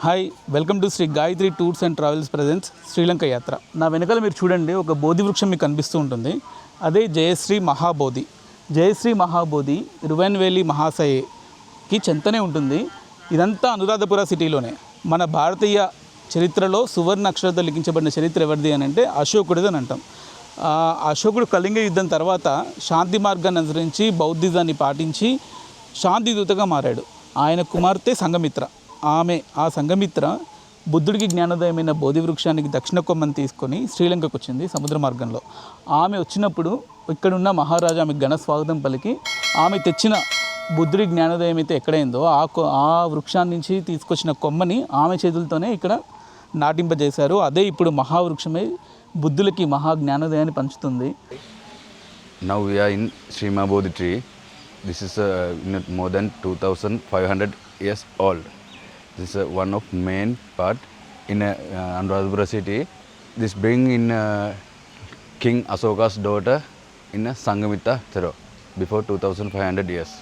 Hi, welcome to Shri Gayatri tours and travels presents Sri Lanka యాత్ర. నా వెనకాల మీరు చూడండి, ఒక బోధి వృక్షం మీకు కనిపిస్తూ ఉంటుంది. అదే జయశ్రీ మహాబోధి. జయశ్రీ మహాబోధి ఇరువెన్వేలి మహాశయకి చెంతనే ఉంటుంది. ఇదంతా అనురాధపుర సిటీలోనే. మన భారతీయ చరిత్రలో సువర్ణ అక్షరాలతో లిఖించబడిన చరిత్ర ఎవరిది అని అంటే అశోకుడిది అని అంటాం. అశోకుడు కళింగ యుద్ధం తర్వాత శాంతి మార్గాన్ని అనుసరించి బౌద్ధిజాన్ని పాటించి శాంతిదూతగా మారాడు. ఆయన కుమార్తె సంఘమిత్ర. ఆ సంఘమిత్ర బుద్ధుడికి జ్ఞానోదయమైన బోధి వృక్షానికి దక్షిణ కొమ్మని తీసుకొని శ్రీలంకకు వచ్చింది సముద్ర మార్గంలో. ఆమె వచ్చినప్పుడు ఇక్కడున్న మహారాజా ఆమెకు ఘన స్వాగతం పలికి ఆమె తెచ్చిన బుద్ధుడి జ్ఞానోదయం అయితే ఎక్కడైందో ఆ వృక్షాన్ని నుంచి తీసుకొచ్చిన కొమ్మని ఆమె చేతులతోనే ఇక్కడ నాటింపజేశారు. అదే ఇప్పుడు మహావృక్షమై బుద్ధులకి మహా జ్ఞానోదయాన్ని పంచుతుంది. Now we are in Sri Mahabodhi tree. This is more than 2,500 years old. This is one of main part in Anuradhapura city. This bring in King Asoka's daughter in Sangamita Thero before 2,500 years.